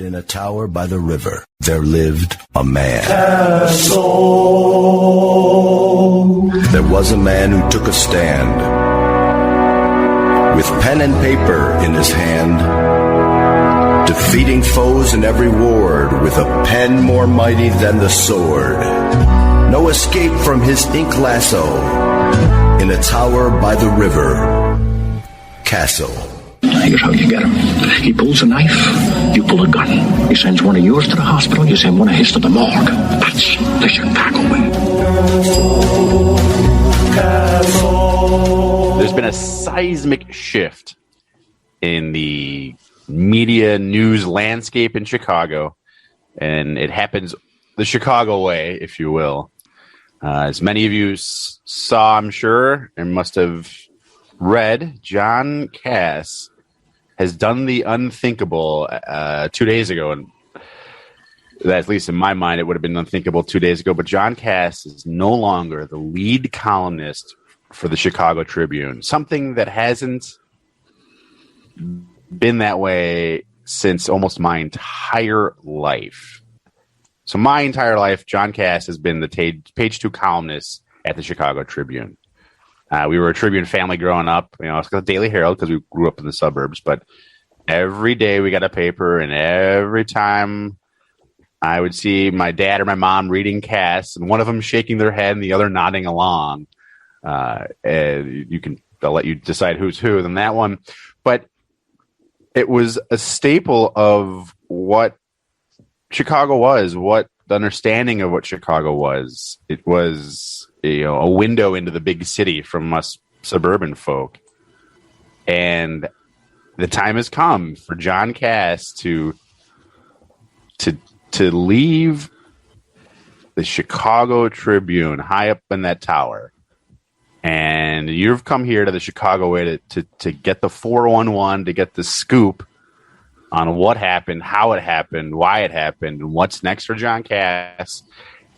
In a tower by the river, there lived a man. Castle. There was a man who took a stand, with pen and paper in his hand, defeating foes in every ward, with a pen more mighty than the sword. No escape from his ink lasso, in a tower by the river, Castle. Here's how you get him. He pulls a knife, you pull a gun. He sends one of yours to the hospital, you send one of his to the morgue. That's the Chicago way. There's been a seismic shift in the media news landscape in Chicago, and it happens the Chicago way, if you will. As many of you saw, I'm sure, and must have read, John Kass has done the unthinkable 2 days ago, and that, at least in my mind, it would have been unthinkable 2 days ago. But John Kass is no longer the lead columnist for the Chicago Tribune, something that hasn't been that way since almost my entire life. So my entire life, John Kass has been the page two columnist at the Chicago Tribune. We were a Tribune family growing up. You know, it's the Daily Herald because we grew up in the suburbs. But every day we got a paper, and every time I would see my dad or my mom reading Kass, and one of them shaking their head and the other nodding along. And I'll let you decide who's who in that one. But it was a staple of what Chicago was, what the understanding of what Chicago was. It was, a window into the big city from us suburban folk. And the time has come for John Kass to leave the Chicago Tribune high up in that tower. And you've come here to the Chicago way to get the 411, to get the scoop on what happened, how it happened, why it happened, and what's next for John Kass.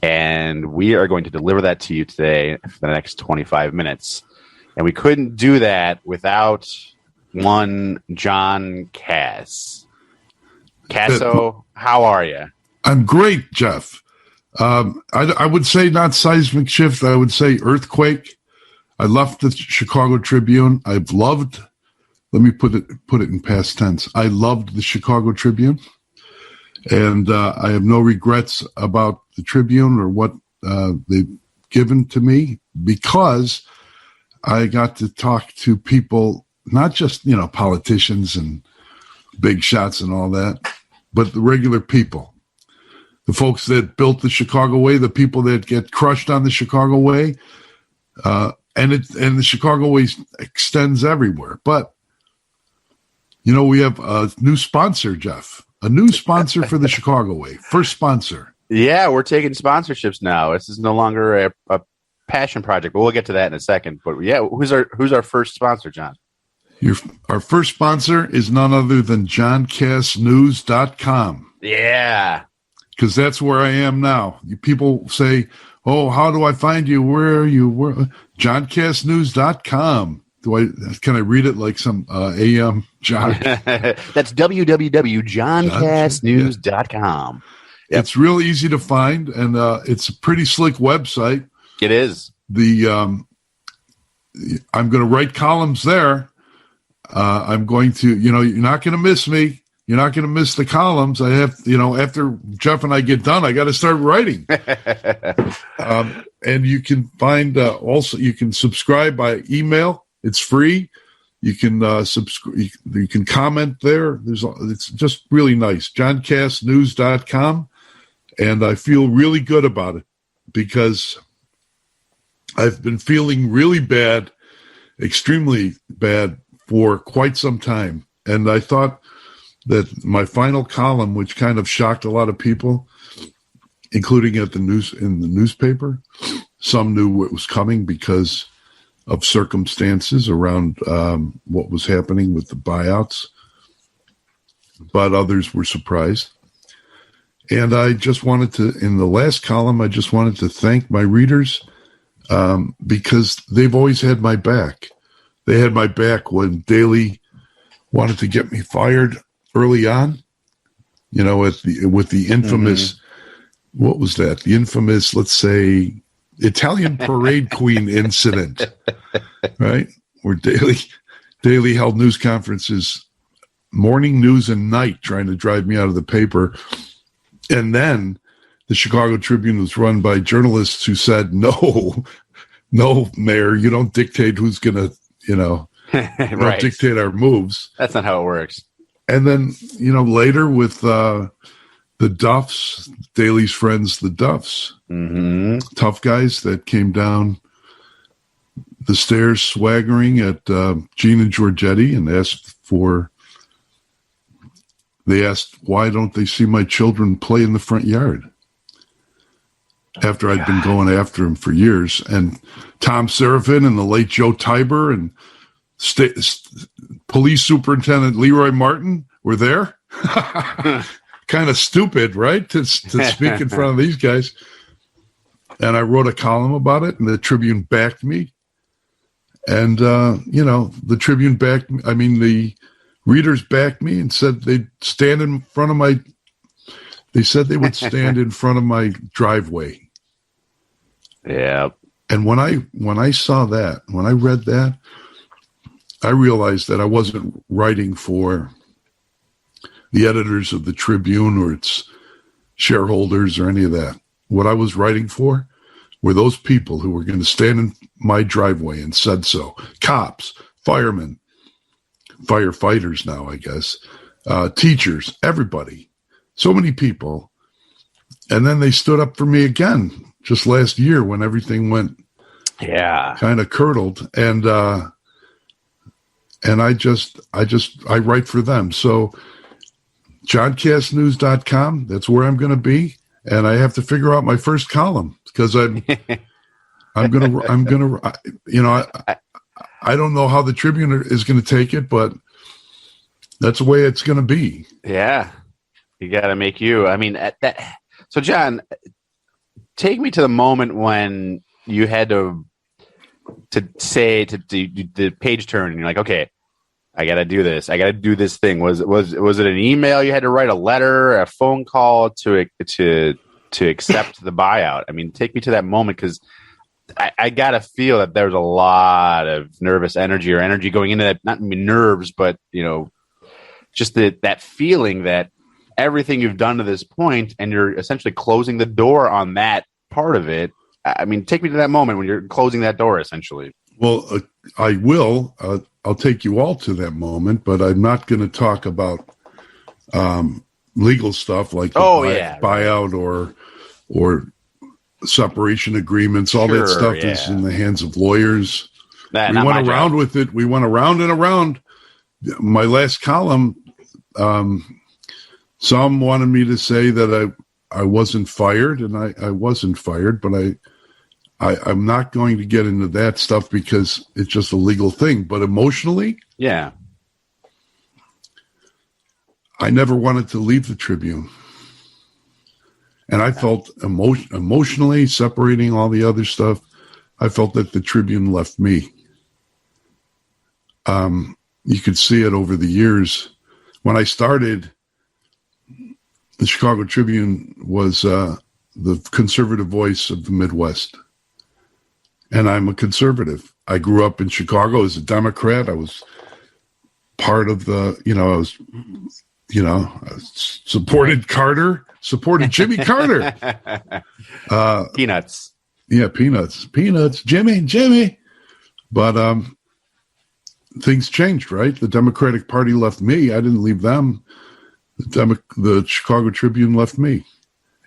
And we are going to deliver that to you today for the next 25 minutes. And we couldn't do that without one John Kass. Casso, how are you? I'm great, Jeff. I would say not seismic shift. I would say earthquake. I left the Chicago Tribune. I've loved, let me put it in past tense. I loved the Chicago Tribune. And I have no regrets about the Tribune or what they've given to me, because I got to talk to people, not just, politicians and big shots and all that, but the regular people, the folks that built the Chicago way, the people that get crushed on the Chicago way. And the Chicago way extends everywhere. But, we have a new sponsor, Jeff. A new sponsor for the Chicago way. First sponsor. Yeah, we're taking sponsorships now. This is no longer a passion project, but we'll get to that in a second. But yeah, who's our first sponsor, John? Our first sponsor is none other than JohnCassNews.com. Yeah. Because that's where I am now. People say, oh, how do I find you? Where are you? JohnCassNews.com. Can I read it like some AM John? That's www.johncassnews.com. Yep. It's real easy to find, and it's a pretty slick website. It is. I'm going to write columns there. I'm going to, you're not going to miss me. You're not going to miss the columns. I have, after Jeff and I get done, I got to start writing. And you can find also, you can subscribe by email. It's free. You can subscribe. You can comment there. It's just really nice. JohnCassNews.com, and I feel really good about it because I've been feeling really bad, extremely bad for quite some time, and I thought that my final column, which kind of shocked a lot of people, including in the newspaper, some knew it was coming because of circumstances around what was happening with the buyouts, but others were surprised. And I just wanted to, in the last column, I just wanted to thank my readers because they've always had my back. They had my back when Daily wanted to get me fired early on. You know, with the infamous, what was that? The infamous, let's say, Italian parade queen incident, right? Where daily held news conferences, morning news and night, trying to drive me out of the paper. And then the Chicago Tribune was run by journalists who said, no, Mayor, you don't dictate who's going to, Right. don't dictate our moves. That's not how it works. And then, later with the Duffs, Daly's friends, the Duffs, tough guys that came down the stairs swaggering at Gene and Giorgetti and they asked, why don't they see my children play in the front yard? After I'd been going after him for years. And Tom Serafin and the late Joe Tiber and Police Superintendent Leroy Martin were there. Kind of stupid, right? To speak in front of these guys. And I wrote a column about it, and the Tribune backed me. And, the Tribune backed me. I mean, the readers backed me and said they'd stand in front of they said they would stand in front of my driveway. Yeah. And when I saw that, when I read that, I realized that I wasn't writing for the editors of the Tribune or its shareholders or any of that. What I was writing for were those people who were going to stand in my driveway and said so. Cops, firemen, firefighters now, I guess, teachers, everybody. So many people. And then they stood up for me again just last year when everything went kind of curdled. And I write for them. So JohnCassNews.com, that's where I'm going to be. And I have to figure out my first column because I don't know how the Tribune is going to take it, but that's the way it's going to be. Yeah. You got to make you. I mean, so John, take me to the moment when you had to say to the page turn and you're like, okay, I got to do this. I got to do this thing. Was it an email? You had to write a letter, a phone call to accept the buyout. I mean, take me to that moment because I got to feel that there's a lot of nervous energy or energy going into that. Not nerves, but just that feeling that everything you've done to this point, and you're essentially closing the door on that part of it. I mean, take me to that moment when you're closing that door, essentially. Well, I will. I'll take you all to that moment, but I'm not going to talk about legal stuff like buyout or separation agreements. All that stuff is in the hands of lawyers. We went around with it. We went around and around. My last column, some wanted me to say that I wasn't fired, and I wasn't fired, but I'm not going to get into that stuff because it's just a legal thing. But emotionally, I never wanted to leave the Tribune. And I felt emotionally, separating all the other stuff, I felt that the Tribune left me. You could see it over the years. When I started, the Chicago Tribune was the conservative voice of the Midwest. And I'm a conservative. I grew up in Chicago as a Democrat. I was part of I supported Carter, supported Jimmy Carter. Peanuts. Yeah, peanuts, Jimmy. But things changed, right? The Democratic Party left me. I didn't leave them. The Chicago Tribune left me.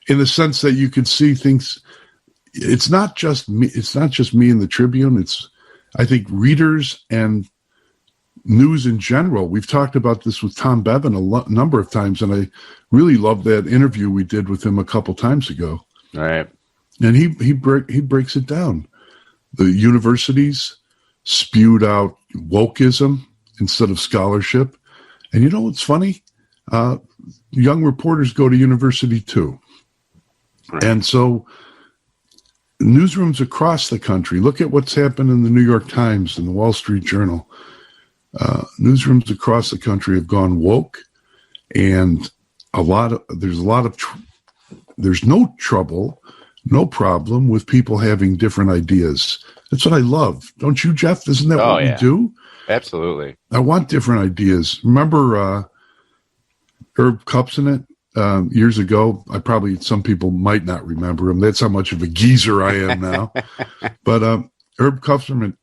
In the sense that you could see things. It's not just me. It's not just me in the Tribune. It's, I think, readers and news in general. We've talked about this with Tom Bevan a number of times, and I really loved that interview we did with him a couple times ago. All right. And he breaks it down. The universities spewed out wokeism instead of scholarship. And you know what's funny? Young reporters go to university too. Right. And so newsrooms across the country, look at what's happened in the New York Times and the Wall Street Journal. Newsrooms across the country have gone woke, and there's no trouble, no problem with people having different ideas. That's what I love. Don't you, Jeff? Isn't that what we do? Absolutely. I want different ideas. Remember Herb Kupcinet years ago? Some people might not remember him. That's how much of a geezer I am now. But Herb Kupcinet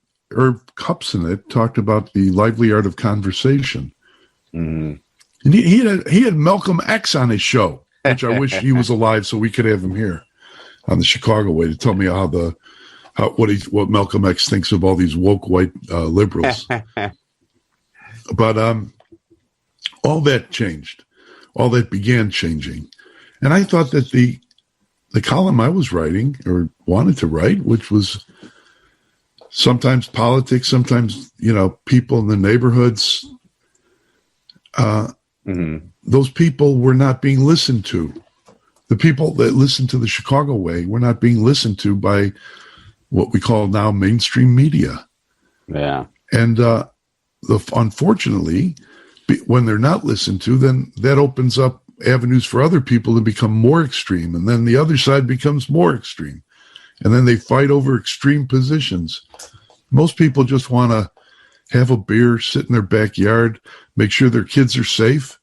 talked about the lively art of conversation. Mm-hmm. And he had Malcolm X on his show, which I wish he was alive so we could have him here on the Chicago Way to tell me what Malcolm X thinks of all these woke white liberals. But all that changed. All that began changing. And I thought that the column I was writing or wanted to write, which was sometimes politics, sometimes, people in the neighborhoods, those people were not being listened to. The people that listened to the Chicago Way were not being listened to by what we call now mainstream media. Yeah. And unfortunately, when they're not listened to, then that opens up avenues for other people to become more extreme. And then the other side becomes more extreme. And then they fight over extreme positions. Most people just want to have a beer, sit in their backyard, make sure their kids are safe,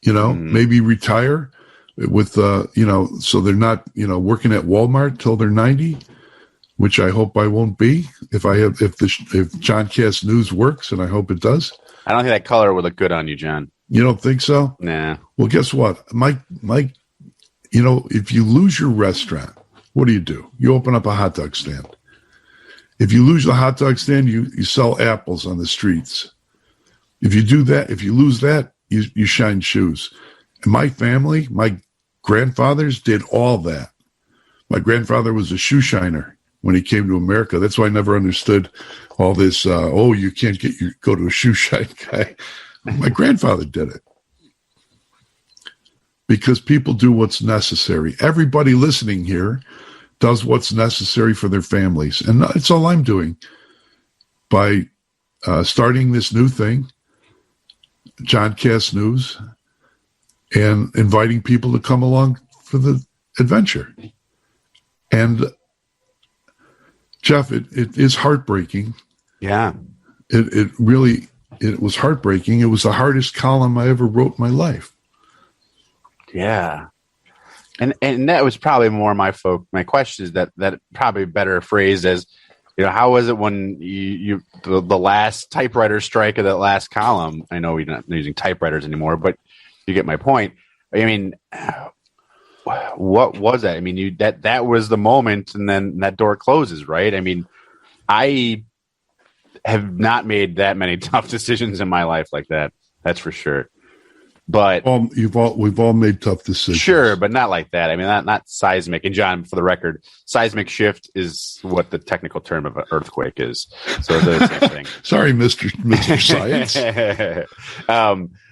maybe retire with, so they're not, working at Walmart till they're 90, which I hope I won't be if John Kass News works, and I hope it does. I don't think that color would look good on you, John. You don't think so? Nah. Well, guess what? If you lose your restaurant, what do? You open up a hot dog stand. If you lose the hot dog stand, you sell apples on the streets. If you do that, if you lose that, you shine shoes. And my family, my grandfathers did all that. My grandfather was a shoe shiner when he came to America. That's why I never understood all this, you can't go to a shoe shine guy. My grandfather did it. Because people do what's necessary. Everybody listening here does what's necessary for their families. And it's all I'm doing by starting this new thing, John Kass News, and inviting people to come along for the adventure. And Jeff, it is heartbreaking. Yeah. It was heartbreaking. It was the hardest column I ever wrote in my life. Yeah. And that was probably more my question is that probably better phrased as, how was it when the last typewriter strike of that last column? I know we're not using typewriters anymore, but you get my point. I mean, what was that? I mean, that was the moment, and then that door closes, right? I mean, I have not made that many tough decisions in my life like that. That's for sure. But we've all made tough decisions. Sure, but not like that. I mean, not seismic. And John, for the record, seismic shift is what the technical term of an earthquake is. So it's the same thing. Sorry, Mr. Science.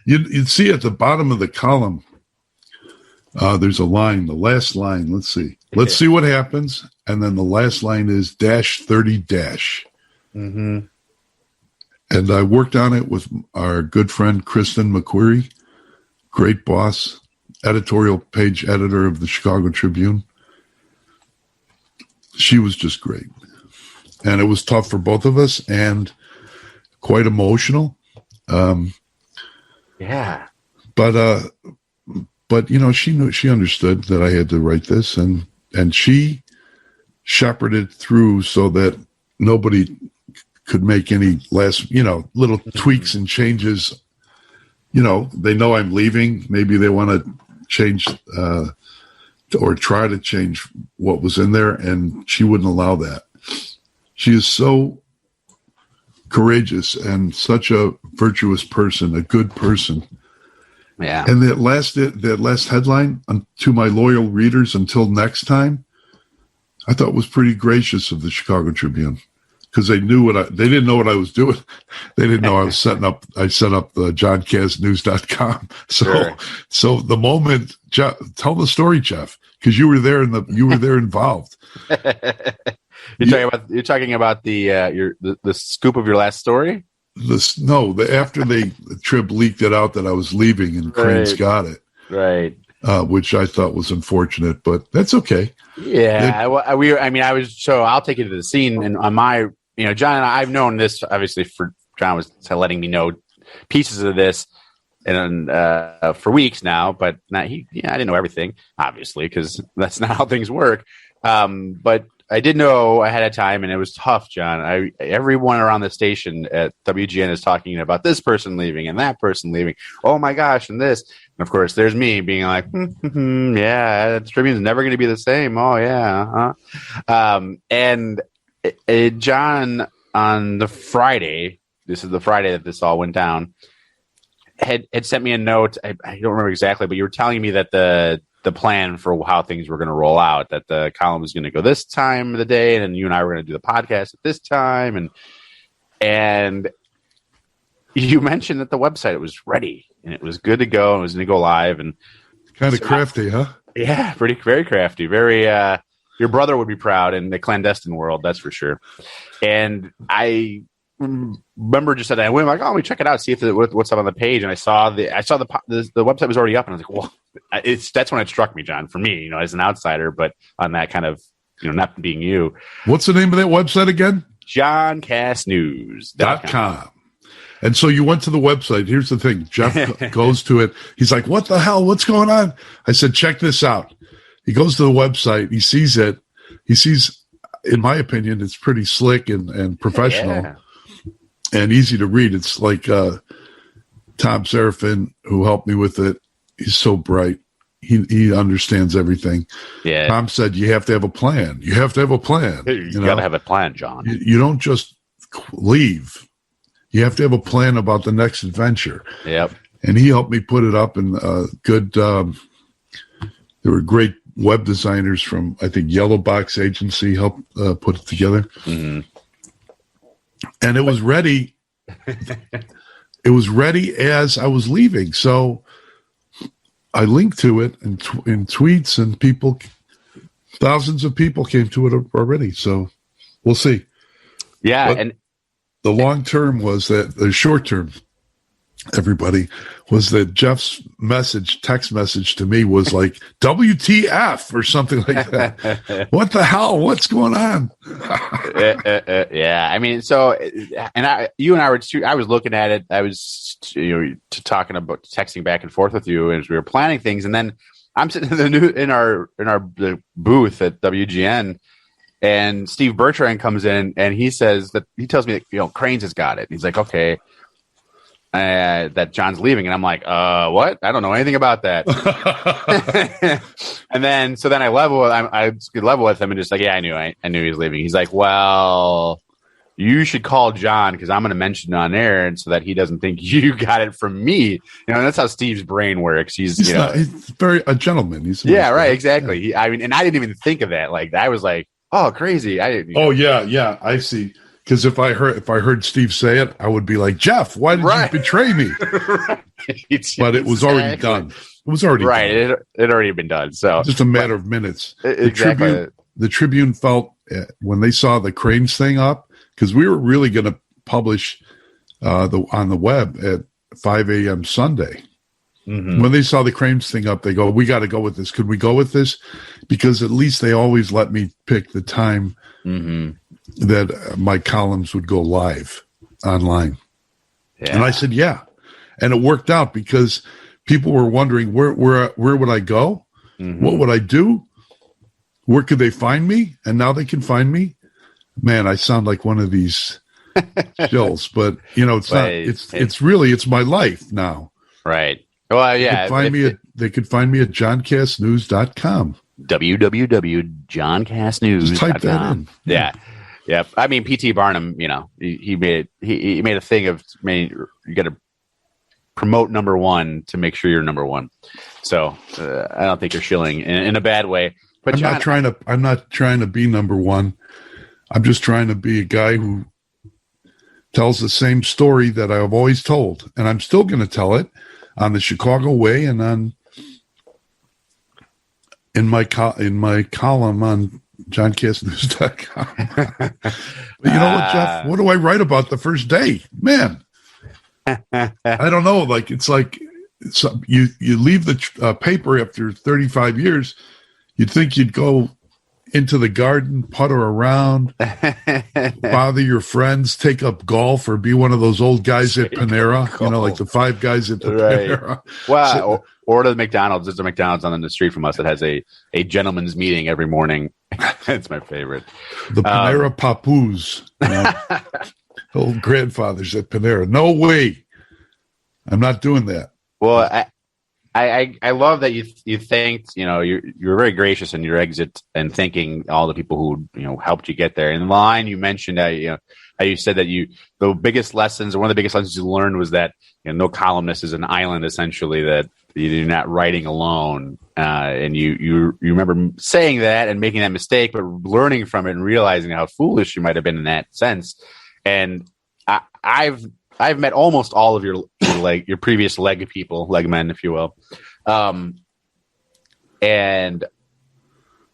You'd see at the bottom of the column, there's a line, the last line. Let's see. Let's see what happens. And then the last line is -30 dash. Mm-hmm. And I worked on it with our good friend, Kristen McQuarrie. Great boss, editorial page editor of the Chicago Tribune. She was just great. And it was tough for both of us and quite emotional. Yeah. But she understood that I had to write this, and she shepherded through so that nobody could make any last, little tweaks and changes. They know I'm leaving. Maybe they want to change or try to change what was in there, and she wouldn't allow that. She is so courageous and such a virtuous person, a good person. Yeah. And that last headline, to my loyal readers until next time, I thought was pretty gracious of the Chicago Tribune. Because they didn't know what I was doing. They didn't know I set up the johnkassnews.com. So the moment, Jeff, tell the story, Jeff, because you were there involved. You're talking about the scoop of your last story? after the Trib leaked it out that I was leaving and Crane's got it. Right. Which I thought was unfortunate, but that's okay. Yeah. I'll take you to the scene, and on my, John and I've known this, obviously, for John was letting me know pieces of this and for weeks now, but I didn't know everything, obviously, because that's not how things work. But I did know ahead of time, and it was tough, John. Everyone around the station at WGN is talking about this person leaving and that person leaving. Oh my gosh, and this. And of course, there's me being like, yeah, the Tribune's never going to be the same. Oh yeah. And John, on the Friday, this is the Friday that this all went down, had sent me a note. I don't remember exactly, but you were telling me that the plan for how things were going to roll out, that the column was going to go this time of the day, and then you and I were going to do the podcast at this time, and you mentioned that the website was ready and it was good to go and it was going to go live, and kind of crafty, huh? Yeah, very crafty, very. Your brother would be proud in the clandestine world, that's for sure. And I remember just that I went like, let me check it out, see if what's up on the page, and I saw the website was already up, and I was like, well, that's when it struck me, John, for me, as an outsider, but on that kind of, not being you. What's the name of that website again? JohnKassNews.com. And so you went to the website. Here's the thing. Jeff goes to it. He's like, what the hell? What's going on? I said, check this out. He goes to the website. He sees it. He sees, in my opinion, it's pretty slick and professional. Yeah. And easy to read. It's like Tom Seraphin, who helped me with it. He's so bright. He understands everything. Yeah. Tom said, you have to have a plan. You have to have a plan. You got to have a plan, John. You don't just leave. You have to have a plan about the next adventure. Yep. And he helped me put it up, and good. There were great web designers from, I think, Yellow Box Agency helped put it together. Mm-hmm. And it was ready. It was ready as I was leaving. So I linked to it in tweets, and thousands of people came to it already. So we'll see. Yeah. But the long term was that the short term, everybody, was that Jeff's text message to me was like WTF or something like that. What the hell? What's going on? Yeah. I mean, so, and you and I were, I was looking at it. I was, talking about texting back and forth with you as we were planning things. And then I'm sitting in the booth at WGN, and Steve Bertrand comes in and he tells me that, Cranes has got it. He's like, okay. That John's leaving, and I'm like, what? I don't know anything about that. And then I level with him and just like, yeah, I knew he was leaving. He's like, well, you should call John because I'm going to mention it on air, and so that he doesn't think you got it from me. And that's how Steve's brain works. He's very a gentleman. Right, exactly. Yeah. And I didn't even think of that. Like, I was like, oh, crazy. Yeah, I see. Because if I heard Steve say it, I would be like, Jeff, why did you betray me? Right. But it was already done. It was already done. It had already been done. So just a matter of minutes. Exactly. The Tribune felt when they saw the Cranes thing up, because we were really going to publish on the web at 5 a.m. Sunday. Mm-hmm. When they saw the Cranes thing up, they go, we got to go with this. Could we go with this? Because at least they always let me pick the time. Mm-hmm. That my columns would go live online. Yeah. And I said, yeah. And it worked out because people were wondering, where would I go? Mm-hmm. What would I do? Where could they find me? And now they can find me. Man, I sound like one of these shills, but it's not, it's really my life now. Right. Well, yeah. They could find me at johnkassnews.com. www.johnkassnews.com. Just type that in. Yeah. Yeah, I mean, P.T. Barnum, he made a thing of, you got to promote number one to make sure you're number one. So I don't think you're shilling in a bad way. But I'm not trying to be number one. I'm just trying to be a guy who tells the same story that I've always told, and I'm still going to tell it on the Chicago Way and in my column on JohnKassNews.com. But you know what, Jeff? What do I write about the first day? Man, I don't know. Like it's you leave the paper after 35 years. You'd think you'd go into the garden, putter around, bother your friends, take up golf, or be one of those old guys at Panera. You know, like the five guys at the Panera. Well, or to the McDonald's. There's a McDonald's on the street from us that has a gentleman's meeting every morning. It's my favorite. The Panera Papoose. You know, old grandfathers at Panera. No way. I'm not doing that. Well, I love that you thanked, you're very gracious in your exit and thanking all the people who, helped you get there. In the line you mentioned, how you said that the biggest lessons, or one of the biggest lessons you learned was that, no columnist is an island, essentially, that you're not writing alone. And you remember saying that and making that mistake, but learning from it and realizing how foolish you might have been in that sense. And I've met almost all of your previous leg men, if you will. And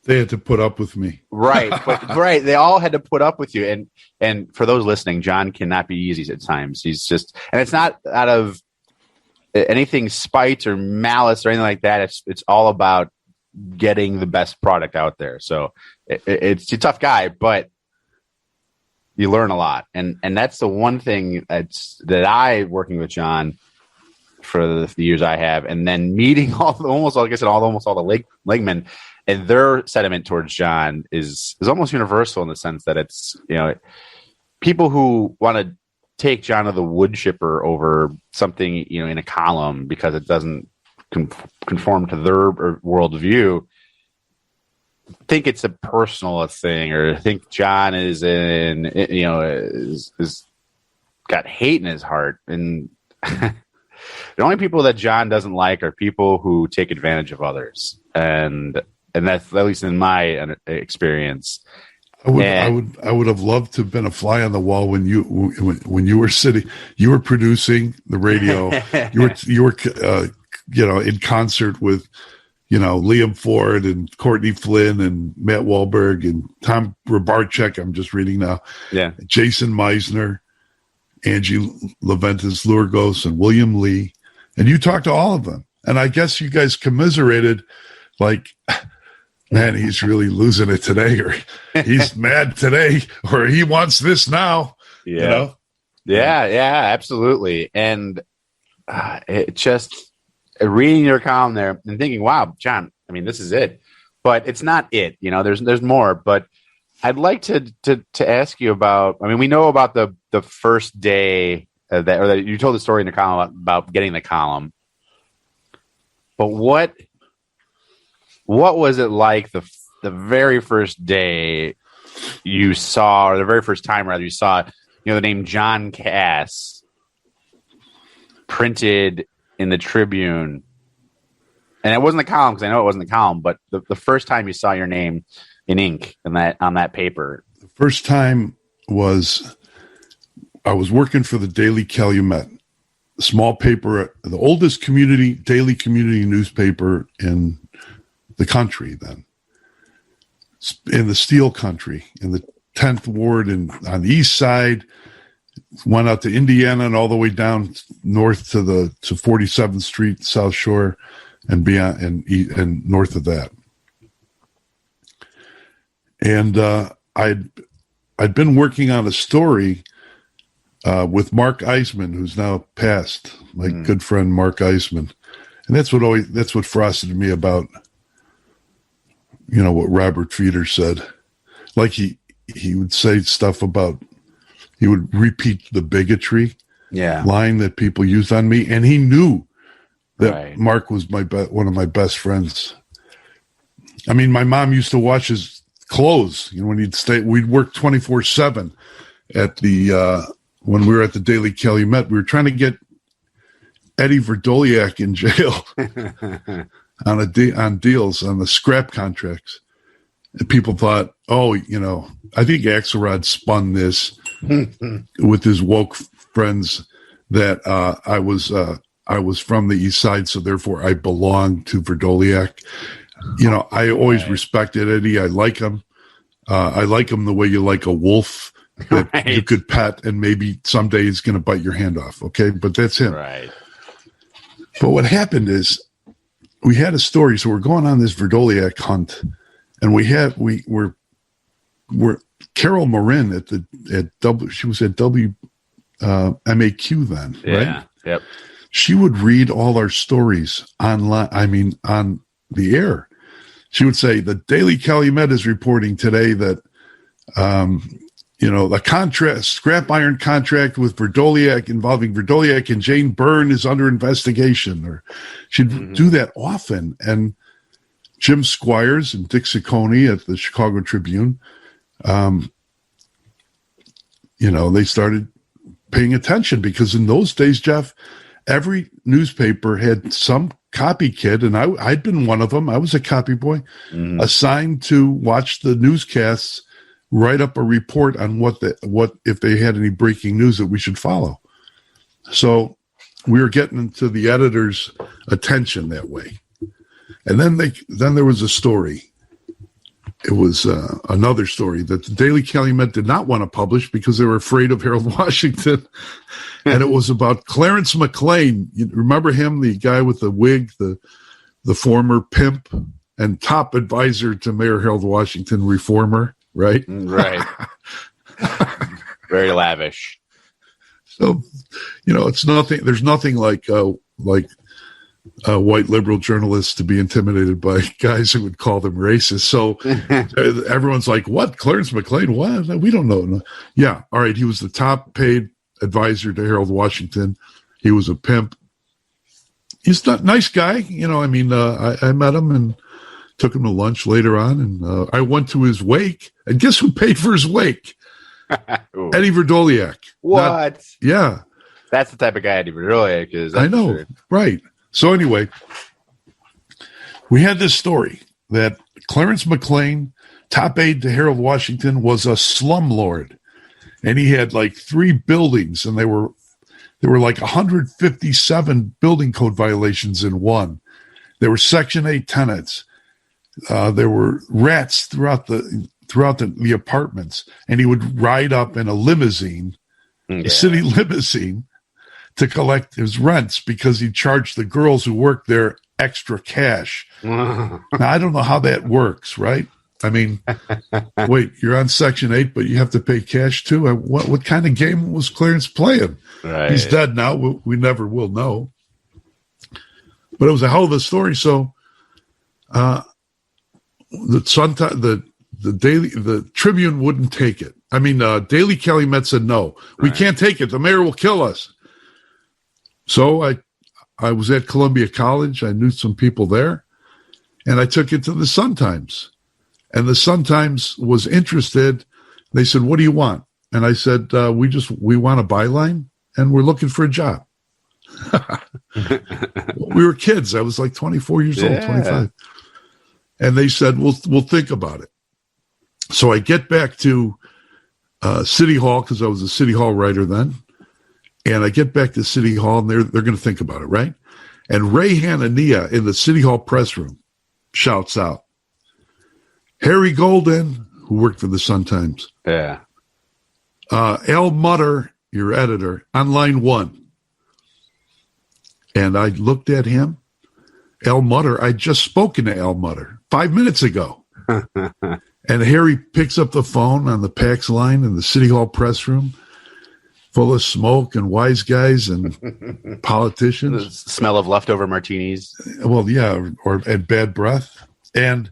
they had to put up with me. Right. But, right. They all had to put up with you. And for those listening, John cannot be easy at times. He's just, and it's not out of anything spite or malice or anything like that. It's all about getting the best product out there. So it's a tough guy, but you learn a lot. And that's the one thing that I, working with John for the years I have, and then meeting almost all the legmen, and their sentiment towards John is almost universal in the sense that it's, people who want to take John to the wood chipper over something, in a column because it doesn't conform to their worldview, think it's a personal thing, or think John is got hate in his heart. And the only people that John doesn't like are people who take advantage of others. And that's, at least in my experience. I would have loved to have been a fly on the wall when you were sitting, you were producing the radio, you were in concert with, Liam Ford and Courtney Flynn and Matt Wahlberg and Tom Rabarchek, I'm just reading now. Yeah. Jason Meisner, Angie Leventis Lurgos, and William Lee. And you talked to all of them. And I guess you guys commiserated, like, man, he's really losing it today, or he's mad today, or he wants this now. Yeah. Yeah, absolutely. And it just, reading your column there and thinking, wow, John, I mean, this is it. But it's not it. There's more. But I'd like to ask you about, I mean, we know about the first day that you told the story in the column about getting the column. But what was it like the very first day you saw, or the very first time rather you saw, the name John Kass printed in the Tribune? And it wasn't the column, because I know it wasn't the column, but the first time you saw your name in ink on that paper. The first time was, I was working for the Daily Calumet, a small paper, the oldest daily community newspaper in the country then, in the steel country, in the 10th Ward on the east side, went out to Indiana and all the way down north to 47th Street, South Shore, and beyond, and north of that. And I'd been working on a story with Mark Eisman, who's now passed, my good friend Mark Eisman, and that's what frosted me about, what Robert Feeder said. Like he would say stuff about, he would repeat the bigotry line that people used on me, and he knew that Mark was one of my best friends. I mean, my mom used to wash his clothes. When we'd work 24/7 at when we were at the Daily Calumet. We were trying to get Eddie Verdoliak in jail on deals, on the scrap contracts. And people thought, I think Axelrod spun this with his woke friends that I was from the East Side, so therefore I belong to Verdoliak. I always respected Eddie. I like him. I like him the way you like a wolf. that Right. you could pet and maybe someday he's going to bite your hand off. Okay. But that's him. Right. But what happened is we had a story. So we're going on this Verdoliak hunt, and we're Carol Marin she was at MAQ then, Yeah. right? Yep. She would read all our stories online. I mean, on the air. She would say the Daily Calumet is reporting today that, the scrap iron contract with Verdoliak involving Verdoliak and Jane Byrne is under investigation. Or she'd do that often. And Jim Squires and Dick Ciccone at the Chicago Tribune, they started paying attention because in those days, Jeff, every newspaper had some copy kid, and I'd been one of them. I was a copy boy assigned to watch the newscasts, write up a report on what if they had any breaking news that we should follow. So we were getting into the editor's attention that way. And then there was a story. It was another story that the Daily Calumet did not want to publish because they were afraid of Harold Washington. And it was about Clarence McLean. You remember him, the guy with the wig, the former pimp and top advisor to Mayor Harold Washington, reformer, right? Right. Very lavish. So, it's nothing. There's nothing like white liberal journalists to be intimidated by guys who would call them racist. So everyone's like, what? Clarence McLean? What? We don't know. Yeah. All right. He was the top paid advisor to Harold Washington. He was a pimp. He's a nice guy. I met him and took him to lunch later on. And I went to his wake. And guess who paid for his wake? Eddie Verdoliak. What? Yeah. That's the type of guy Eddie Verdoliak is. I know. Sure. Right. So anyway, we had this story that Clarence McLean, top aide to Harold Washington, was a slumlord, and he had like 3 buildings, and there were like 157 building code violations in one. There were Section 8 tenants. There were rats throughout the apartments, and he would ride up in a limousine, a city limousine, to collect his rents because he charged the girls who worked there extra cash. Now, I don't know how that works, right? I mean, wait, you're on Section 8, but you have to pay cash too? What kind of game was Clarence playing? Right. He's dead now. We never will know. But it was a hell of a story. So the Tribune wouldn't take it. I mean, Daily Calumet said, no, we can't take it. The mayor will kill us. So I was at Columbia College. I knew some people there, and I took it to the Sun-Times. And the Sun-Times was interested. They said, what do you want? And I said, we want a byline, and we're looking for a job. We were kids. I was like 24 years old, 25. And they said, we'll think about it. So I get back to City Hall, because I was a City Hall writer then. And I get back to City Hall, and they're going to think about it, right? And Ray Hanania in the City Hall press room shouts out, Harry Golden, who worked for the Sun-Times. Yeah. Al Mutter, your editor, on line 1. And I looked at him. Al Mutter, I'd just spoken to Al Mutter 5 minutes ago. And Harry picks up the phone on the PAX line in the City Hall press room, full of smoke and wise guys and politicians. The smell of leftover martinis. Well, yeah, and bad breath. And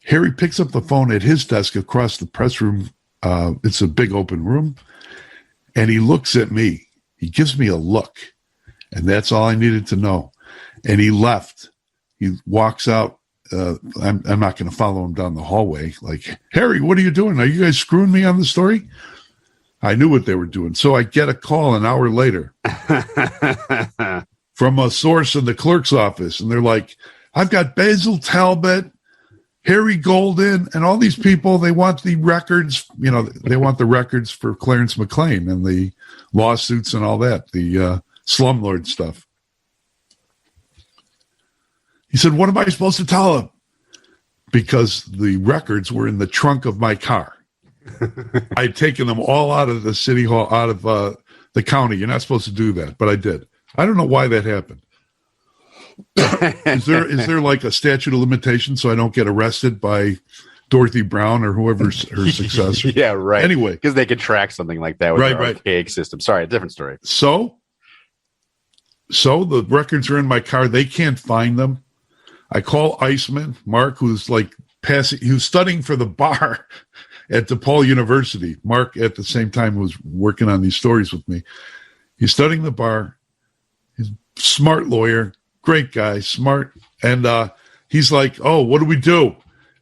Harry picks up the phone at his desk across the press room. It's a big open room. And he looks at me. He gives me a look. And that's all I needed to know. And he left. He walks out. I'm not going to follow him down the hallway. Like, Harry, what are you doing? Are you guys screwing me on the story? I knew what they were doing. So I get a call an hour later from a source in the clerk's office. And they're like, I've got Basil Talbot, Harry Golden, and all these people. They want the records. They want the records for Clarence McLean and the lawsuits and all that, the slumlord stuff. He said, what am I supposed to tell him? Because the records were in the trunk of my car. I'd taken them all out of the city hall, out of the county. You're not supposed to do that, but I did. I don't know why that happened. Is there like a statute of limitations so I don't get arrested by Dorothy Brown or whoever's her successor? Yeah, right. Anyway, because they could track something like that with their archaic system. Sorry, a different story. So the records are in my car. They can't find them. I call Iceman, Mark, who's like passing. He was studying for the bar at DePaul University. Mark, at the same time, was working on these stories with me. He's studying the bar. He's a smart lawyer, great guy, smart. And he's like, "Oh, what do we do?"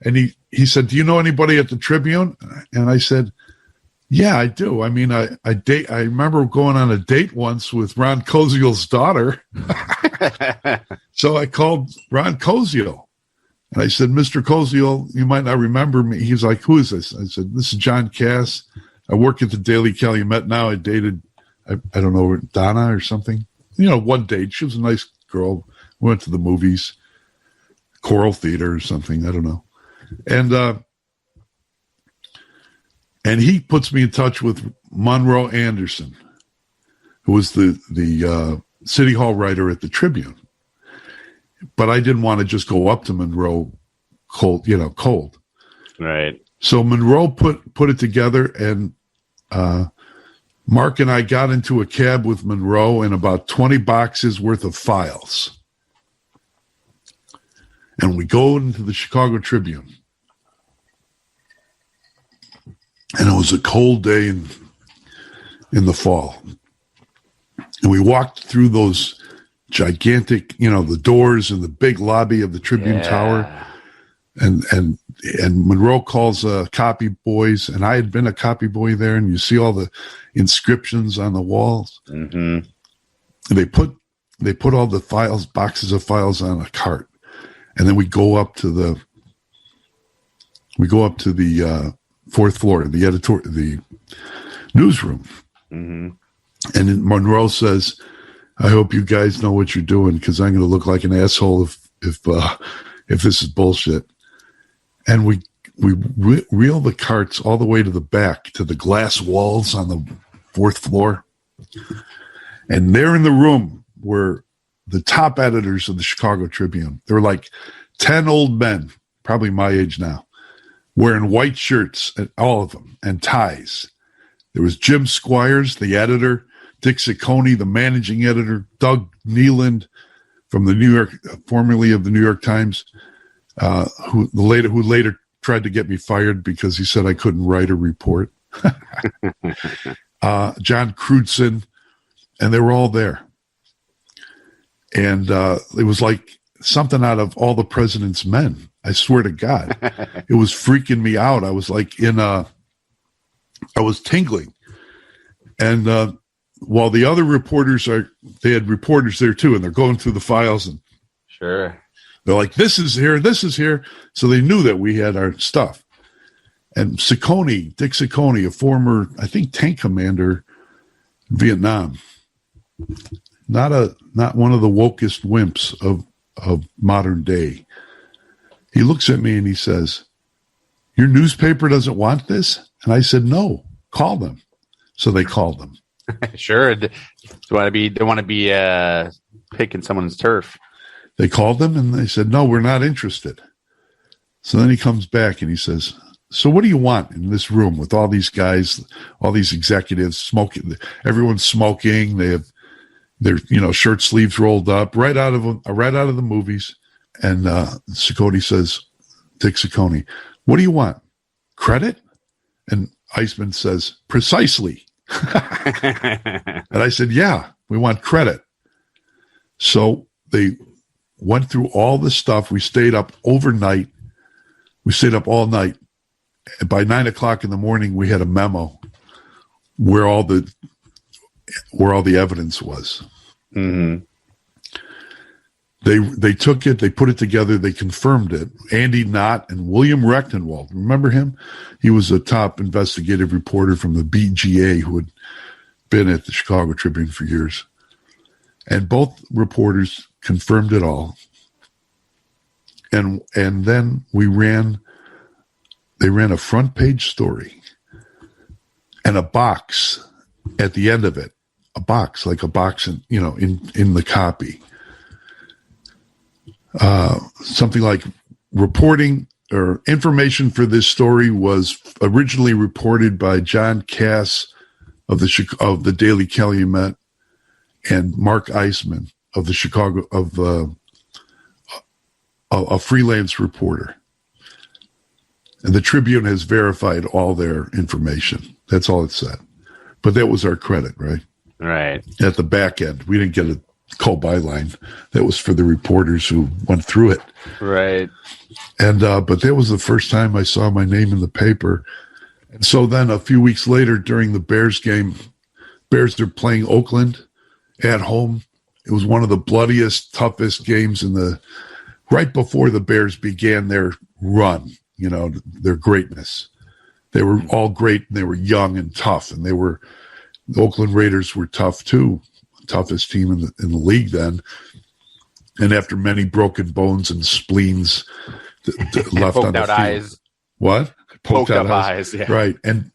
And he said, "Do you know anybody at the Tribune?" And I said, "Yeah, I do. I mean, I remember going on a date once with Ron Koziel's daughter." So I called Ron Koziel. And I said, "Mr. Koziel, you might not remember me." He's like, "Who is this?" I said, "This is John Kass. I work at the Daily Calumet now. I dated, I don't know, Donna or something. One date. She was a nice girl. We went to the movies, Choral Theater or something. I don't know." And he puts me in touch with Monroe Anderson, who was the City Hall writer at the Tribune. But I didn't want to just go up to Monroe cold. Right. So Monroe put it together, and Mark and I got into a cab with Monroe and about 20 boxes worth of files. And we go into the Chicago Tribune. And it was a cold day in the fall. And we walked through those gigantic, the doors and the big lobby of the Tribune Tower. And Monroe calls copy boys, and I had been a copy boy there, and you see all the inscriptions on the walls. Mm-hmm. And they put all the boxes of files on a cart. And then we go up to the fourth floor, the newsroom. Mm-hmm. And then Monroe says, "I hope you guys know what you're doing, because I'm going to look like an asshole if this is bullshit." And we reel the carts all the way to the back to the glass walls on the fourth floor. And there in the room were the top editors of the Chicago Tribune. There were like 10 old men, probably my age now, wearing white shirts, all of them, and ties. There was Jim Squires, the editor, Dick Ciccone, the managing editor, Doug Neeland from the New York, formerly of the New York Times, who later tried to get me fired because he said I couldn't write a report. John Crutzen, and they were all there. And it was like something out of All the President's Men. I swear to God, it was freaking me out. I was like I was tingling. And while the other reporters they had reporters there too, and they're going through the files, and sure, they're like, "This is here, this is here." So they knew that we had our stuff. And Dick Ciccone, a former, I think, tank commander in Vietnam, not one of the wokest wimps of modern day. He looks at me and he says, "Your newspaper doesn't want this?" And I said, "No, call them." So they called them. Sure. They want to be picking someone's turf. They called them and they said, "No, we're not interested." So then he comes back and he says, "So what do you want in this room with all these guys, all these executives smoking? Everyone's smoking. They have their shirt sleeves rolled up, right out of the movies." And Ciccone says, Dick Ciccone, "What do you want? Credit?" And Iceman says, "Precisely." And I said, "Yeah, we want credit." So they went through all the stuff. We stayed up overnight. We stayed up all night. And by 9:00 in the morning, we had a memo where all the evidence was. Mm-hmm. They took it, they put it together, they confirmed it. Andy Knott and William Rechtenwald, remember him? He was a top investigative reporter from the BGA who had been at the Chicago Tribune for years. And both reporters confirmed it all. And then they ran a front page story and a box at the end of it, a box in, in the copy. Something like reporting or information for this story was originally reported by John Kass of the Daily Calumet and Mark Eisman of the Chicago a freelance reporter. And the Tribune has verified all their information. That's all it said. But that was our credit, right? Right. At the back end, we didn't get a call byline. That was for the reporters who went through it. Right. And but that was the first time I saw my name in the paper. And so then a few weeks later during the Bears game, Bears are playing Oakland at home. It was one of the bloodiest, toughest games right before the Bears began their run, their greatness. They were all great and they were young and tough, and the Oakland Raiders were tough too, toughest team in the league then. And after many broken bones and spleens left on the field. Eyes. What? Poked out eyes. Yeah. Right. And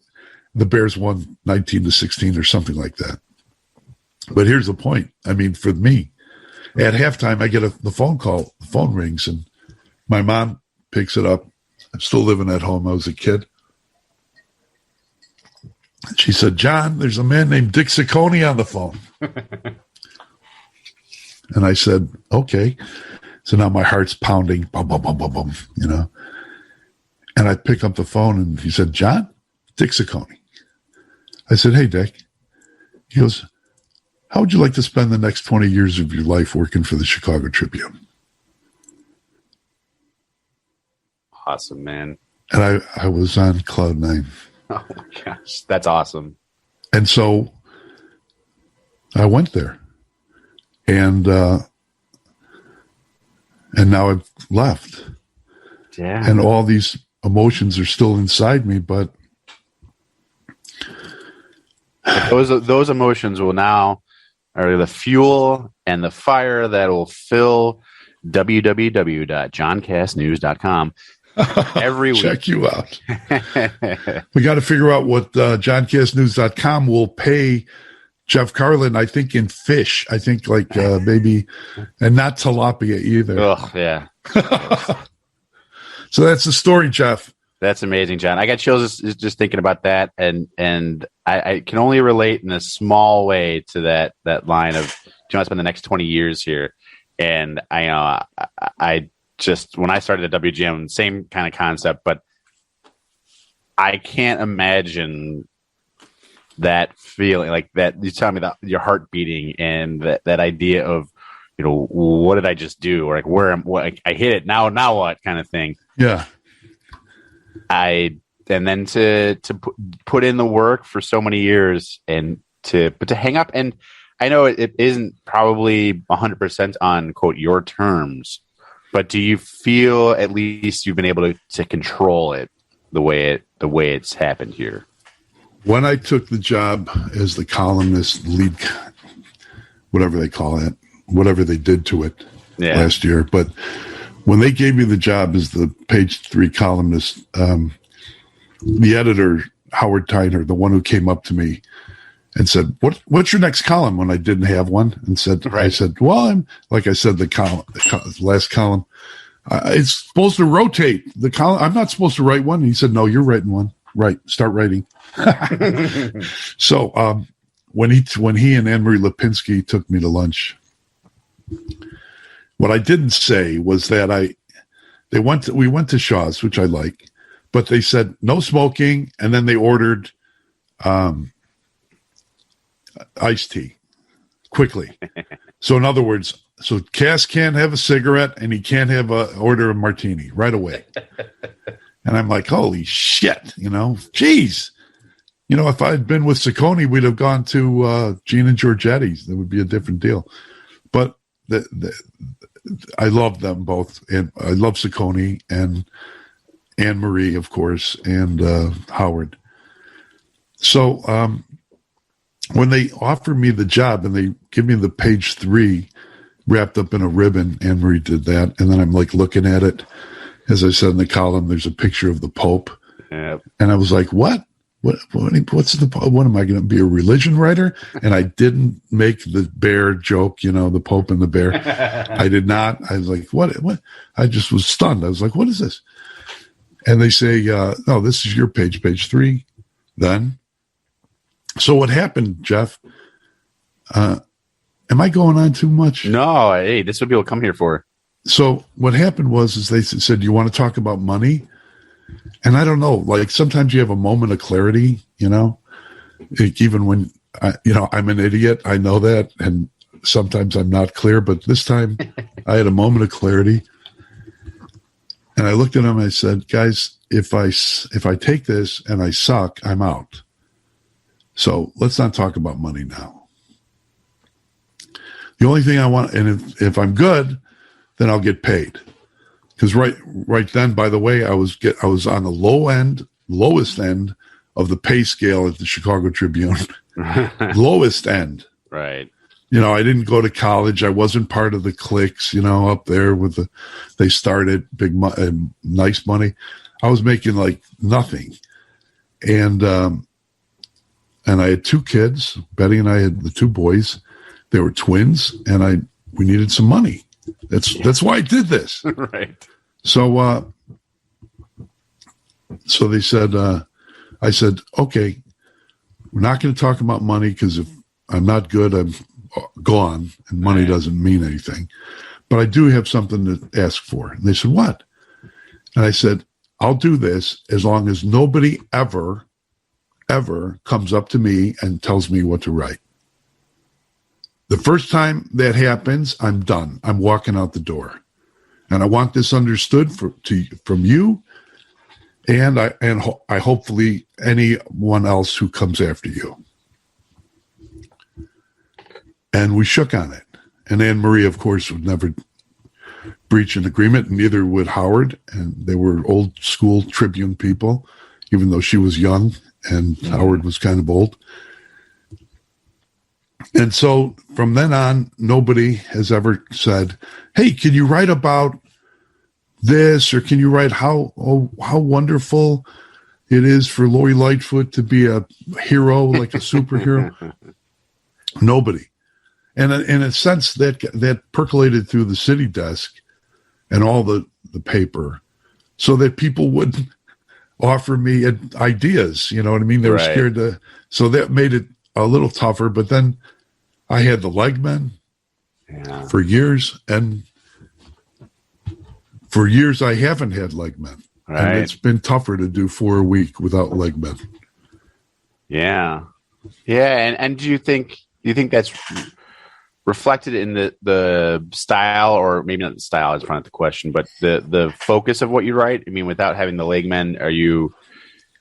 the Bears won 19-16 or something like that. But here's the point. I mean, for me, at halftime, I get the phone call. The phone rings, and my mom picks it up. I'm still living at home. I was a kid. And she said, "John, there's a man named Dick Ciccone on the phone." And I said, "Okay." So now my heart's pounding, bum, bum, bum, bum, bum, And I pick up the phone, and he said, "John, Dick Ciccone." I said, "Hey, Dick." He goes, "How would you like to spend the next 20 years of your life working for the Chicago Tribune?" Awesome, man. And I was on cloud nine. Oh, my gosh. That's awesome. And so I went there. And now I've left. Yeah. And all these emotions are still inside me, but those emotions will now are the fuel and the fire that will fill www.johncassnews.com every week. Check you out. We got to figure out what johncassnews.com will pay Jeff Carlin, I think, in fish. I think maybe, and not tilapia either. Oh, yeah. So that's the story, Jeff. That's amazing, John. I got chills just thinking about that, and I can only relate in a small way to that line of, do you want to spend the next 20 years here? And I just, when I started at WGM, same kind of concept, but I can't imagine that feeling, like that. You tell me that your heart beating and that idea of, what did I just do? Or I hit it now what kind of thing. Yeah. And then to put in the work for so many years and to hang up. And I know it isn't probably 100% on quote your terms, but do you feel at least you've been able to control it the way it's happened here? When I took the job as the columnist, lead, whatever they call it, whatever they did to it last year, but when they gave me the job as the page 3 columnist, the editor, Howard Tyner, the one who came up to me and said, what's your next column, when I didn't have one? And I said, well, I'm, like I said, the last column, it's supposed to rotate the column. I'm not supposed to write one. And he said, no, you're writing one. Right. Start writing. So when he and Anne-Marie Lipinski took me to lunch, what I didn't say was that we went to Shaw's, which I like, but they said no smoking, and then they ordered iced tea quickly. So in other words, Kass can't have a cigarette and he can't order a martini right away. And I'm like, holy shit, geez. If I had been with Ciccone, we'd have gone to Gene and Giorgetti's. That would be a different deal. But I love them both, and I love Ciccone and Anne-Marie, of course, and Howard. So when they offer me the job and they give me the page 3 wrapped up in a ribbon, Anne-Marie did that, and then I'm like looking at it. As I said in the column, there's a picture of the Pope. Yep. And I was like, what? What's what am I going to be, a religion writer? And I didn't make the bear joke, the Pope and the bear. I did not. I was like, what? I just was stunned. I was like, what is this? And they say, no, this is your page 3 then. So what happened, Jeff? Am I going on too much? No, hey, this is what people come here for. So what happened is they said, you want to talk about money? And I don't know, like sometimes you have a moment of clarity, like even when, I'm an idiot. I know that. And sometimes I'm not clear, but this time I had a moment of clarity. And I looked at him and I said, guys, if I take this and I suck, I'm out. So let's not talk about money now. The only thing I want, and if I'm good, then I'll get paid. Because right then, by the way, I was on the lowest end of the pay scale at the Chicago Tribune, lowest end. Right. I didn't go to college. I wasn't part of the cliques. Up there they started big nice money. I was making like nothing, and I had 2 kids. Betty and I had the 2 boys. They were twins, and we needed some money. That's why I did this. Right. So they said, I said, okay, we're not going to talk about money because if I'm not good, I'm gone and money doesn't mean anything. But I do have something to ask for. And they said, what? And I said, I'll do this as long as nobody ever comes up to me and tells me what to write. The first time that happens, I'm done. I'm walking out the door. And I want this understood from you, and I hopefully anyone else who comes after you. And we shook on it. And Anne Marie, of course, would never breach an agreement, and neither would Howard. And they were old school Tribune people, even though she was young and Howard was kind of old. And so from then on, nobody has ever said, hey, can you write about this? Or can you write how wonderful it is for Lori Lightfoot to be a hero, like a superhero? Nobody. And in a sense, that percolated through the city desk and all the paper so that people would offer me ideas. You know what I mean? They were scared to. So that made it a little tougher. But then I had the Legmen for years, and for years I haven't had Legmen. Right. And it's been tougher to do 4 a week without Legmen. Yeah. Yeah. And do you think that's reflected in the style, or maybe not the style is probably not the question, but the focus of what you write? I mean, without having the Legmen, are you,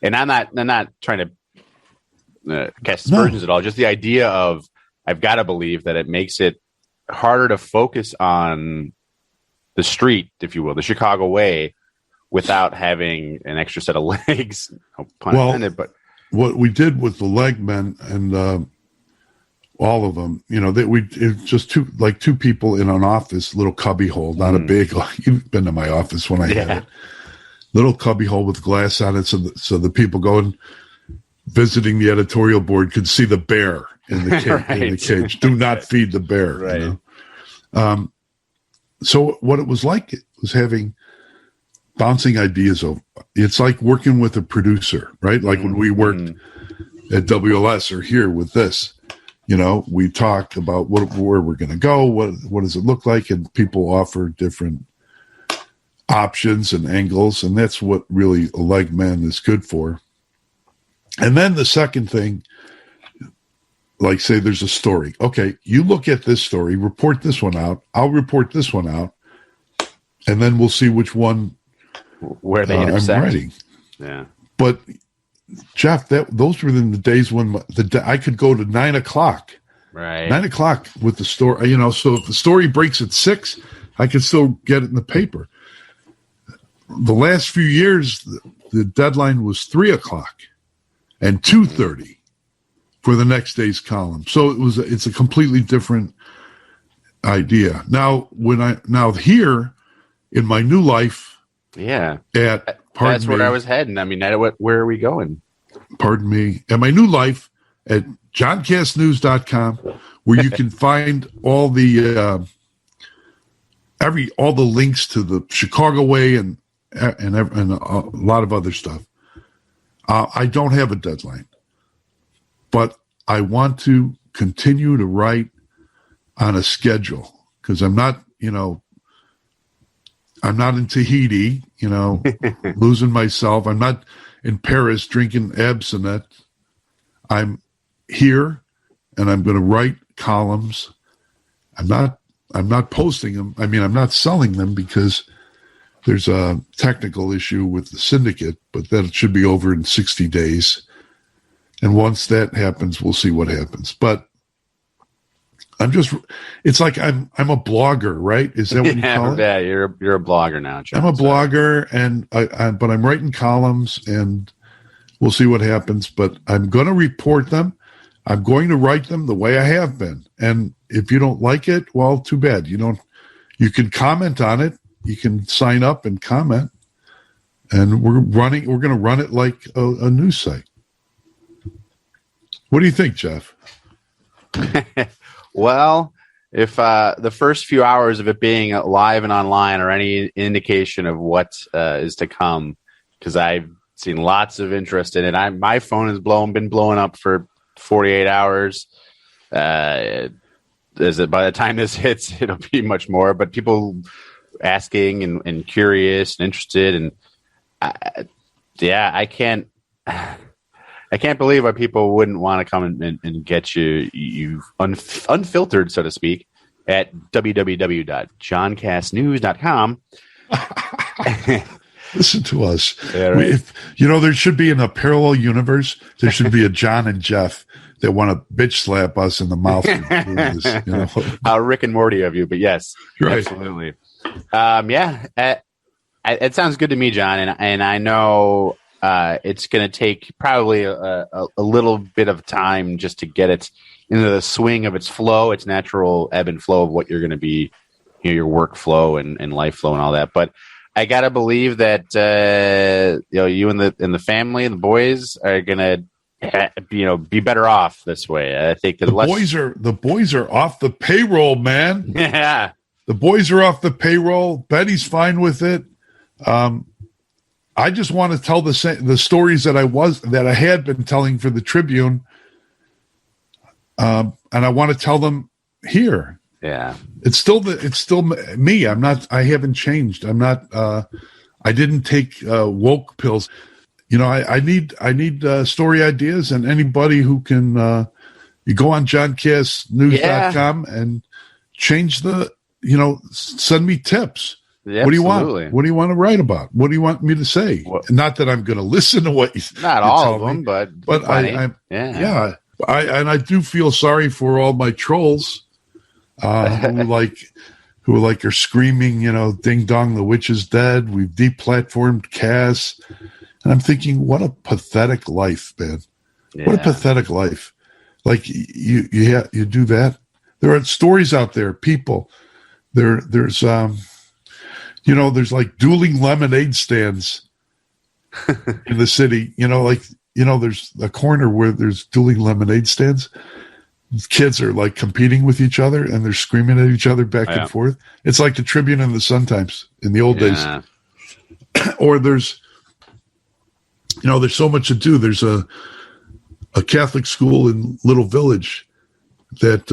and I'm not trying to cast aspersions at all, just the idea of, I've got to believe that it makes it harder to focus on the street, if you will, the Chicago way, without having an extra set of legs. No pun intended, but what we did with the Legmen and all of them, it was just two people in an office, little cubby hole, not a big. You've been to my office when I had it, little cubby hole with glass on it, so the people going visiting the editorial board could see the bear in the cage. Right. In the cage. Do not feed the bear. Right. So what it was like, it was having bouncing ideas over. It's like working with a producer, right? Like when we worked at WLS or here with this, we talked about where we're going to go, what does it look like, and people offer different options and angles, and that's what really a Legman is good for. And then the second thing, like say there's a story. Okay, you look at this story, report this one out. I'll report this one out, and then we'll see which one where they intersect. I'm writing. Yeah, but Jeff, those were in the days when I could go to 9 o'clock. Right, 9 o'clock with the story. So if the story breaks at 6, I could still get it in the paper. The last few years, the deadline was 3 o'clock and 2:30 for the next day's column. So it's a completely different idea. Now here in my new life, that's where I was heading. I mean, where are we going? pardon me, and my new life at johncassnews.com, where you can find all the all the links to the Chicago Way and a lot of other stuff. I don't have a deadline, but I want to continue to write on a schedule because I'm not in Tahiti, losing myself. I'm not in Paris drinking absinthe. I'm here and I'm going to write columns. I'm not posting them. I mean, I'm not selling them because there's a technical issue with the syndicate, but that should be over in 60 days. And once that happens, we'll see what happens. But it's like I'm a blogger, right? Is that what you call it? Yeah, you're a blogger now, John. I'm a blogger, but I'm writing columns, and we'll see what happens. But I'm going to report them. I'm going to write them the way I have been. And if you don't like it, well, too bad. You can comment on it. You can sign up and comment. And we're going to run it like a news site. What do you think, Jeff? Well, if the first few hours of it being live and online are any indication of what is to come, because I've seen lots of interest in it. My phone has been blowing up for 48 hours. By the time this hits, it'll be much more. But people asking and curious and interested, and I can't believe why people wouldn't want to come and get you unfiltered, so to speak, at www.johncassnews.com. Listen to us. Yeah, right. There should be in a parallel universe, there should be a John and Jeff that want to bitch slap us in the mouth. How Rick and Morty of you, but yes, right. Absolutely. It sounds good to me, John, and I know it's going to take probably a little bit of time just to get it into the swing of its flow, its natural ebb and flow of what you're going to be, your workflow and life flow and all that. But I got to believe that you and the family and the boys are going to be better off this way. I think that the boys are off the payroll, man. Yeah, the boys are off the payroll. Betty's fine with it. I just want to tell the stories that I had been telling for the Tribune, and I want to tell them here. Yeah, it's still me. I haven't changed. I'm not. I didn't take woke pills. I need story ideas, and anybody who can. You go on johncassnews.com and change send me tips. Yeah, what do you absolutely. want? What do you want to write about? What do you want me to say? Not that I'm going to listen to what you. Not all of them, but I do feel sorry for all my trolls who are screaming, ding dong, the witch is dead. We've deplatformed Kass, and I'm thinking, what a pathetic life, man. Yeah. What a pathetic life. Like you do that. There are stories out there, people. There's like dueling lemonade stands in the city. There's a corner where there's dueling lemonade stands. Kids are like competing with each other and they're screaming at each other back and forth. It's like the Tribune and the Sun-Times in the old days. Or there's so much to do. There's a Catholic school in Little Village that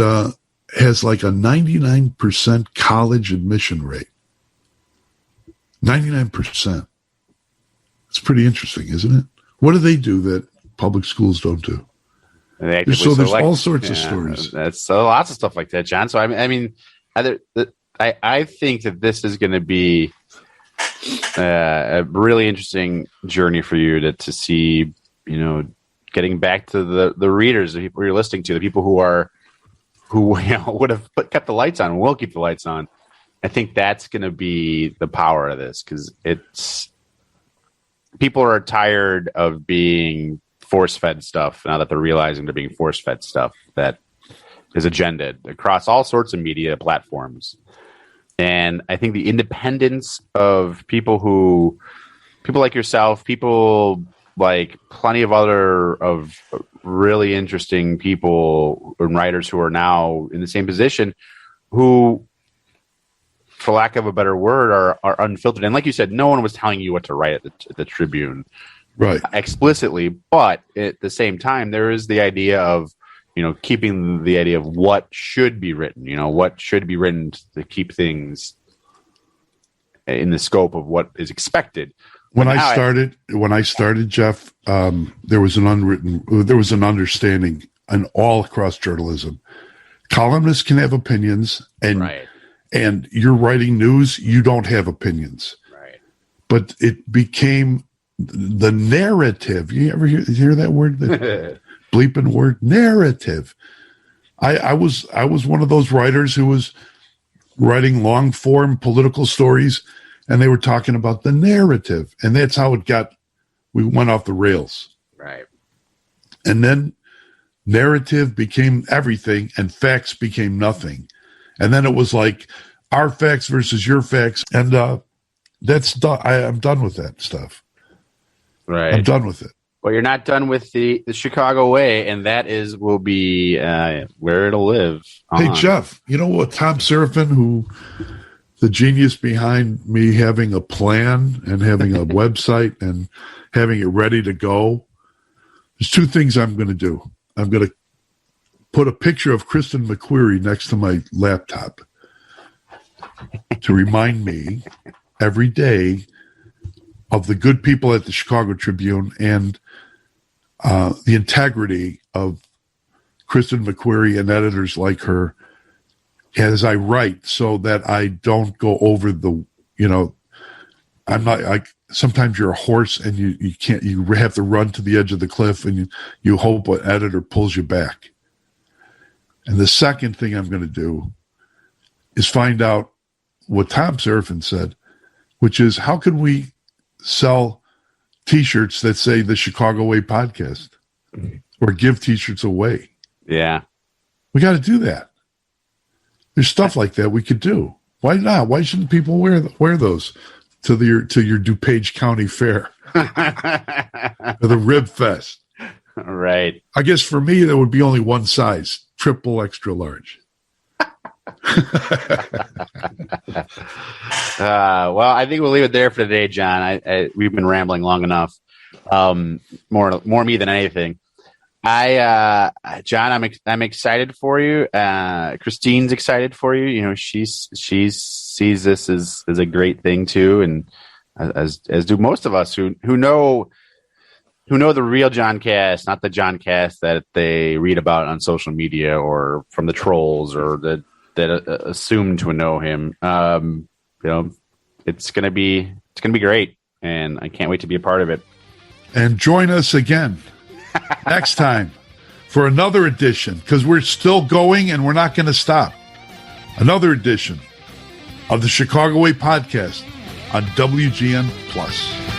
has like a 99% college admission rate. 99%. It's pretty interesting, isn't it? What do they do that public schools don't do? There's all sorts of stories. That's lots of stuff like that, John. So I think that this is going to be a really interesting journey for you to see. Getting back to the readers, the people you're listening to, the people who would have kept the lights on, will keep the lights on. I think that's going to be the power of this, because people are tired of being force-fed stuff now that they're realizing they're being force-fed stuff that is agendaed across all sorts of media platforms. And I think the independence of people like yourself, people like plenty of other of really interesting people and writers who are now in the same position, who, for lack of a better word, are unfiltered. And like you said, no one was telling you what to write at the Tribune, right, explicitly. But at the same time, there is the idea of, keeping the idea of what should be written. What should be written to keep things in the scope of what is expected. When I started, Jeff, there was an understanding, and all across journalism, columnists can have opinions, and right. And you're writing news, you don't have opinions. Right. But it became the narrative. You ever hear that word? The bleeping word, narrative. I was one of those writers who was writing long form political stories, and they were talking about the narrative. And that's how we went off the rails. Right. And then narrative became everything, and facts became nothing. And then it was like our facts versus your facts. And that's done. I'm done with that stuff. Right. I'm done with it. Well, you're not done with the Chicago way, and that will be where it'll live. Hey, Jeff, you know what? Tom Seraphin, the genius behind me having a plan and having a website and having it ready to go, there's two things I'm going to do. I'm going to put a picture of Kristen McQuarrie next to my laptop to remind me every day of the good people at the Chicago Tribune and the integrity of Kristen McQuarrie and editors like her as I write, so that I don't go over I'm not like, sometimes you're a horse and you have to run to the edge of the cliff, and you hope an editor pulls you back. And the second thing I'm going to do is find out what Tom Seraphin said, which is, how can we sell T-shirts that say the Chicago Way podcast, or give T-shirts away? Yeah. We got to do that. There's stuff like that we could do. Why not? Why shouldn't people wear those to your DuPage County Fair, or the Rib Fest? Right. I guess for me, there would be only one size, triple extra large. Well, I think we'll leave it there for today, John. We've been rambling long enough. More me than anything. John, I'm excited for you. Christine's excited for you. She sees this as a great thing too, and as do most of us who know the real John Kass, not the John Kass that they read about on social media or from the trolls or that assume to know him. It's gonna be great, and I can't wait to be a part of it. And join us again next time for another edition, because we're still going and we're not going to stop. Another edition of the Chicago Way podcast on WGN Plus.